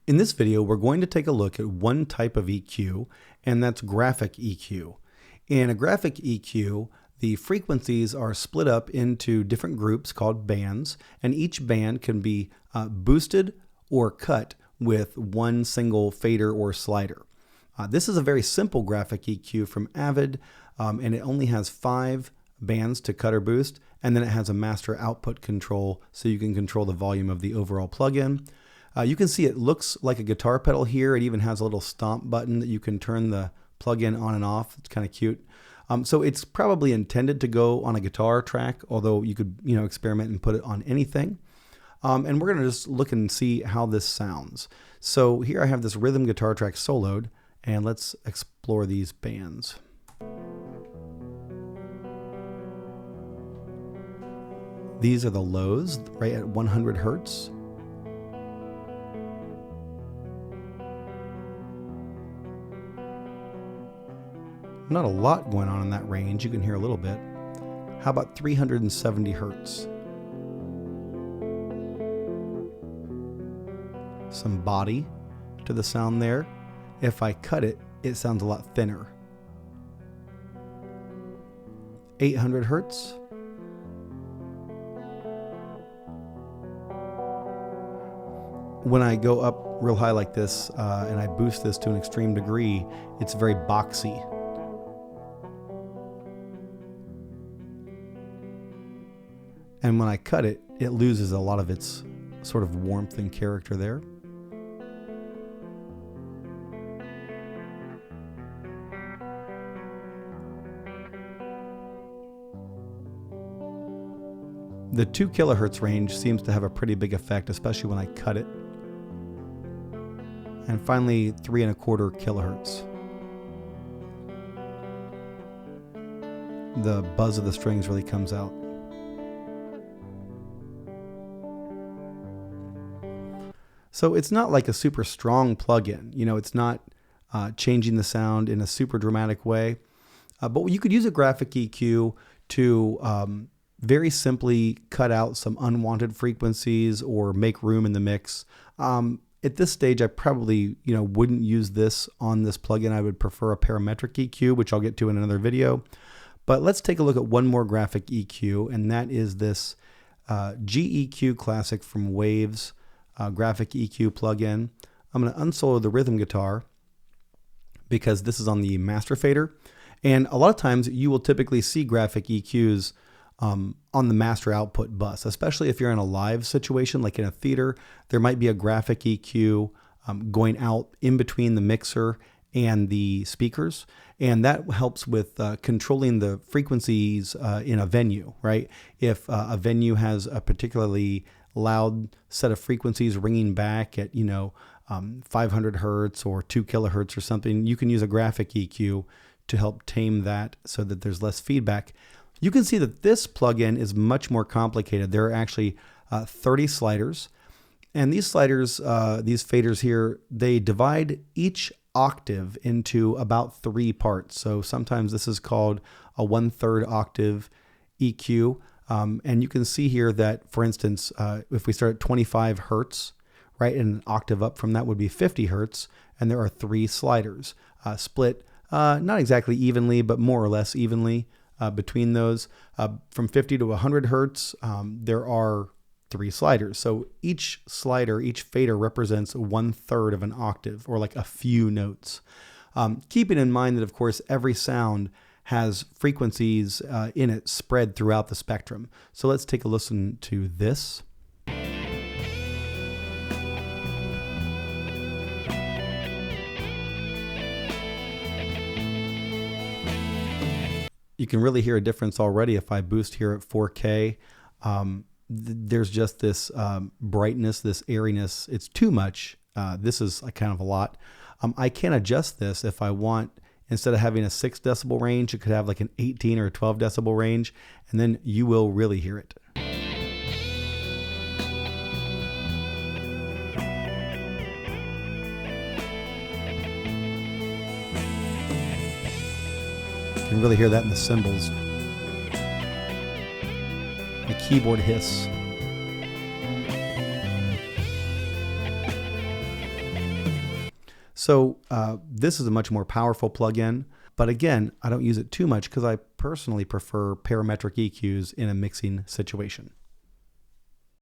In this video, we're going to take a look at one type of EQ, and that's graphic EQ. In a graphic EQ, the frequencies are split up into different groups called bands, and each band can be boosted or cut with one single fader or slider. This is a very simple graphic EQ from Avid, and it only has 5 bands to cut or boost, and then it has a master output control so you can control the volume of the overall plugin. You can see it looks like a guitar pedal here. It even has a little stomp button that you can turn the plugin on and off. It's kind of cute. So it's probably intended to go on a guitar track, although you could experiment and put it on anything. And we're going to just look and see how this sounds. So here I have this rhythm guitar track soloed, and let's explore these bands. These are the lows, right at 100 hertz. Not a lot going on in that range. You can hear a little bit. How about 370 hertz? Some body to the sound there. If I cut it, it sounds a lot thinner. 800 hertz. When I go up real high like this and I boost this to an extreme degree, it's very boxy. And when I cut it, it loses a lot of its sort of warmth and character there. The 2 kilohertz range seems to have a pretty big effect, especially when I cut it. And finally, 3¼ kilohertz. The buzz of the strings really comes out. So it's not like a super strong plugin. It's not changing the sound in a super dramatic way. But you could use a graphic EQ to very simply cut out some unwanted frequencies or make room in the mix. At this stage, I probably wouldn't use this on this plugin. I would prefer a parametric EQ, which I'll get to in another video. But let's take a look at one more graphic EQ, and that is this GEQ Classic from Waves graphic EQ plugin. I'm going to unsolo the rhythm guitar because this is on the master fader. And a lot of times you will typically see graphic EQs on the master output bus, especially if you're in a live situation like in a theater. There might be a graphic EQ going out in between the mixer and the speakers, and that helps with controlling the frequencies in a venue, right? If a venue has a particularly loud set of frequencies ringing back at 500 hertz or 2 kilohertz or something, you can use a graphic EQ to help tame that so that there's less feedback. You can see that this plugin is much more complicated. There are actually 30 sliders, and these sliders, these faders here, they divide each octave into about 3 parts. So sometimes this is called a 1/3 octave EQ. And you can see here that, for instance, if we start at 25 hertz, right, and an octave up from that would be 50 hertz, and there are 3 sliders split not exactly evenly, but more or less evenly between those. From 50 to 100 hertz, there are 3 sliders. So each slider, each fader represents 1/3 of an octave, or like a few notes. Keeping in mind that, of course, every sound has frequencies in it spread throughout the spectrum. So let's take a listen to this. You can really hear a difference already if I boost here at 4K. There's just this brightness, this airiness. It's too much. This is kind of a lot. I can adjust this if I want. Instead of having a 6 decibel range, it could have like an 18 or a 12 decibel range, and then you will really hear it. You can really hear that in the cymbals. The keyboard hiss. So this is a much more powerful plugin. But again, I don't use it too much because I personally prefer parametric EQs in a mixing situation.